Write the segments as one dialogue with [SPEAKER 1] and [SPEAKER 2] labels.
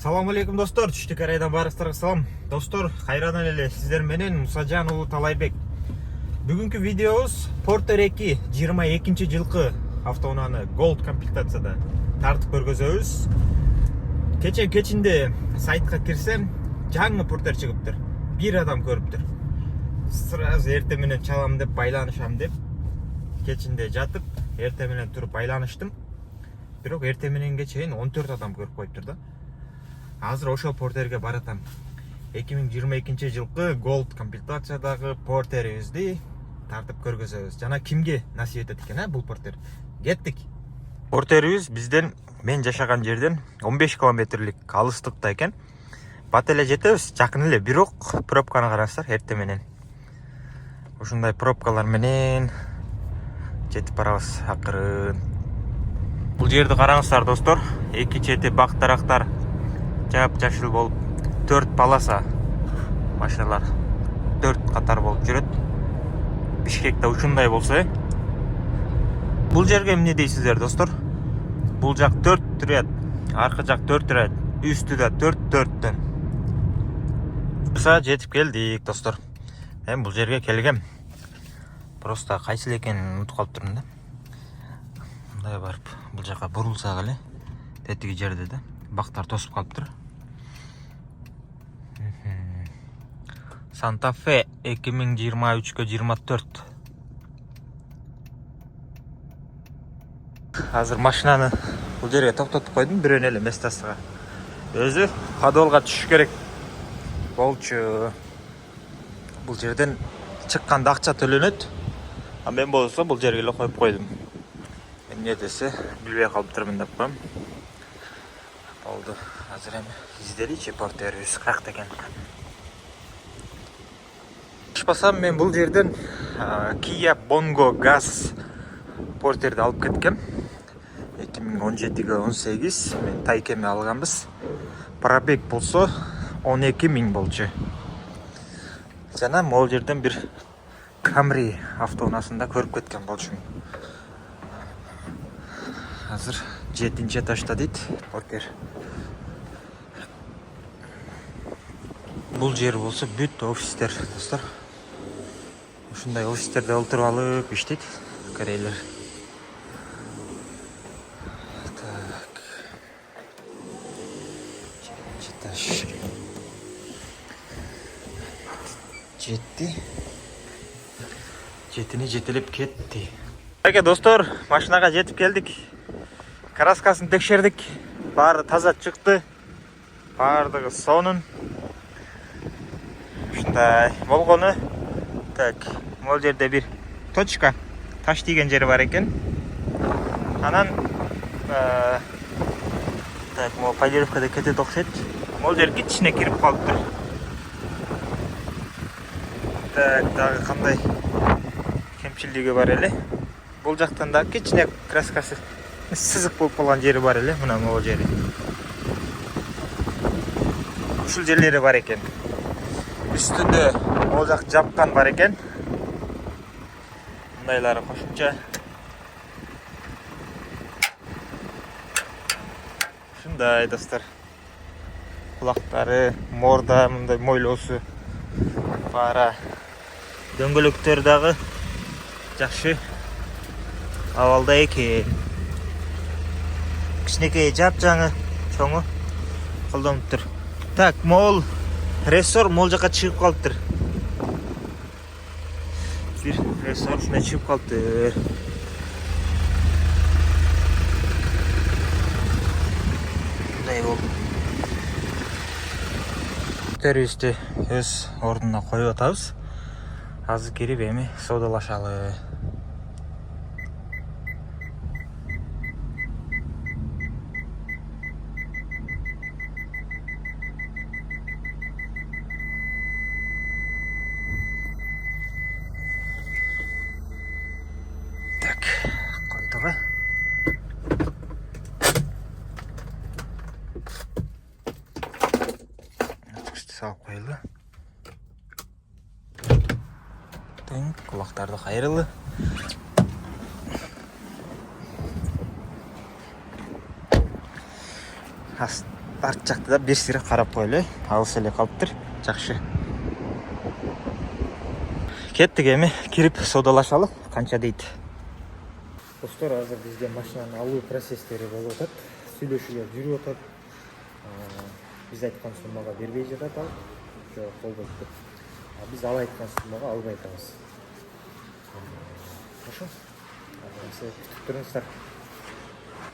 [SPEAKER 1] Салам алейкум достор, түштүк арайдан барыстарга салам. Достор, кайрадан эле сиздер менен Мусажан уулу Талайбек. Бүгүнкү видеобуз Porter 2 22 жылкы автоунааны Gold комплектацияда тартып көргөзөбүз. Кечинде сайтка кирсем, жаңы Porter чыгыптыр. Бир адам көрүптүр. Сразу эртең менен чалам деп байланышам деп кечинде жатып, эртең менен туруп байланыштым. Бирок эртең мененге чейин 14 адам көрүп коюптур да. Азыр ошол Porterге баратам. 2022 жылкы Gold комплектациядагы Porterибизди тартып көргөзөбүз. Жана кимге насип этет экен, бул Porter? Кеттик. Porterибиз бизден, мен жашаган жерден 15 километрлик алыстыкта экен. Бат эле жетебиз, жакын эле, бирок пробканы караңыздар, эртең менен. Ушундай пробкалар менен жетип барабыз акырын. Бул жерди караңыздар достор, эки чети бак дарактар жап-жашыл болуп, 4 полоса машиналар 4 катар болуп жүрөт. Бишкекте ушундай болсо, бул жерге эмне дейсиздер достор? Бул жак 4 ряд, аркы жак 4 ряд, үстү да 4-4төн. Жетип келдик достор. Мен бул жерге келгем. Просто кайсыл экенин унутуп калыптырмын да. Мындай барып, бул жака бурулсак эле, тетиги жерде да бактар тосуп калыптыр. Santa Fe 2023-24. Азыр машинаны бул жерге токтотуп койдум, бирөөнү эле местасыга. Өзү подолго түшүш керек болчу. Бул жерден чыкканда акча төлөнөт. А мен болсо бул жерге эле коюп койдум. Эмне десе, билбей калыптырмын деп коем. Болду. Азыр эми изделичи Porterибиз каякта экен. Ашпасам мен бул жерден Kia Bongo Gaz Porterди алып кеткем. 2017-18 мен тайкеме алганбыз. Пробег болсо 12.000 болчу. Жана могул жерден бир Camry автоунаасында көрүп кеткен болчумун. Азыр 7-этажда дейт Porter. Бул жер болсо бүт офистер достор. Ушундай офистерде олтуруп алып иштейт корейлер. Так. Этаж. Жетини жетелеп кетти. Эке достор, машинага жетип келдик. Краскасын текшердик. Баары таза чыкты. Баардыгы сонун. Ушундай болгону. Так, могул жерде бир точка, таш тийген жери бар экен. Анан так, могу полировкада кетет окшойт. Могул жерге ичине кирип калыптыр. Так, дагы кандай кемчилдиги бар эле. Бул жактан да кичине краскасы сызык болуп калган жери бар эле, мына могул жери. Ушул жерлери бар экен. Үстүндө могул жак жапкан бар экен. Мындайлары кошумча. Ушундай достор. Кулактары, морда, мындай мойлоосу бара. Дөңгөлөктөр дагы жакшы абалда экен. Кичинекей жап-жаңы, чоңу колдонуптур. Так, могул рессор могул жака чыгып калыптыр. Бир рессор ушундай чыгып калыптыр. Мындай болду. Тервисти өз ордуна коюп атабыз. Азыр кирип эми соодалашалы. Так, койдук. Салып коелу. Кулактарды кайрылы. арт жакты да бир сире карап коелу. Алыс эле калыптыр. Жакшы. Кеттик эми кирип содалашалы. Канча дейт? Достор, азыр бизде машинаны алуу процесстери болуп атат. Сүйлөшүүлөр жүрүп атат. Биз айткан суммага бербей жатат ал. Жок, болбойт деп. Биз ал айткан суммага албай атабыз. Ошо. Күтүп туруңуздар.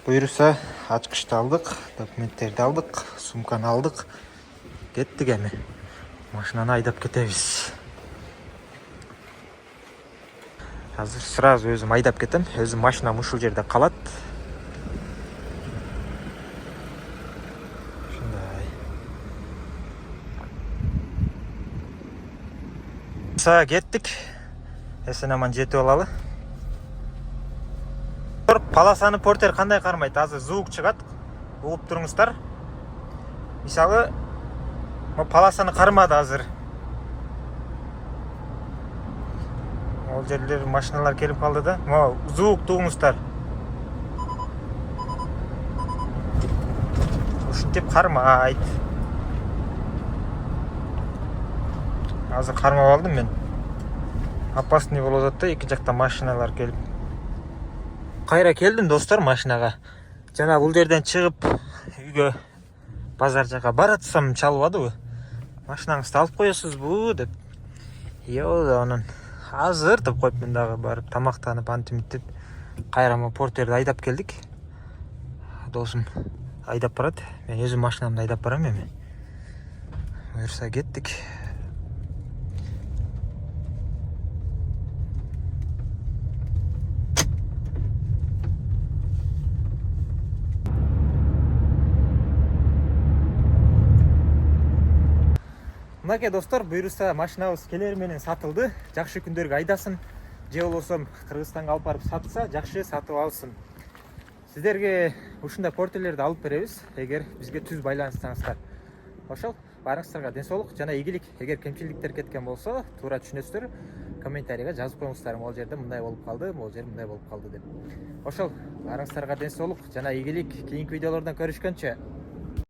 [SPEAKER 1] Буюрса, ачкычты алдык, документтерди алдык, сумканы алдык. Кеттик эми. Машинаны айдап кетебиз. Азыр сразу өзүм айдап кетем. Өзүм машинам ушул жерде калат. Ушундай. Кеттик. Эсен аман жетип алалы. Полосаны портер кандай кармайт? Азыр звук чыгат. Угуп туруңуздар. Мисалы, полосаны кармады азыр. Ол жерлер машиналар келип калды да. Звук тугуңуздар. Ушинтип кармайт. Азыр кармап алдым мен. Опасный болуп атат да, эки жакта машиналар келип. Кайра келдим достор машинага. Жана бул жерден чыгып үйгө базар жака баратсам чалбадыбы? Машинаңызды алып коесузбу деп. Йоо, анан азыр деп коюп мен дагы барып тамактанып антимиттеп кайрама портерди айдап келдик. Досум айдап барат. Мен өзүм машинамды айдап барам эми. Буюрса кеттик. Мынакей достор, буюрса машинабыз келери менен сатылды. Жакшы күндөргө айдасын. Же болбосо Кыргызстанга алып барып сатса, жакшы сатып алсын. Сиздерге ушундай портерлерди алып беребиз, эгер бизге түз байланышсаңыздар. Ошол, барыңыздарга ден соолук жана ийгилик. Эгер кемчиликтер кеткен болсо, туура түшүнөсүздөр, комментарийге жазып коюңуздар. Могул жерде мындай болуп калды, могул жерде мындай болуп калды деп. Ошол, барыңыздарга ден соолук жана ийгилик. Кийинки видеолордон көрүшкөнчө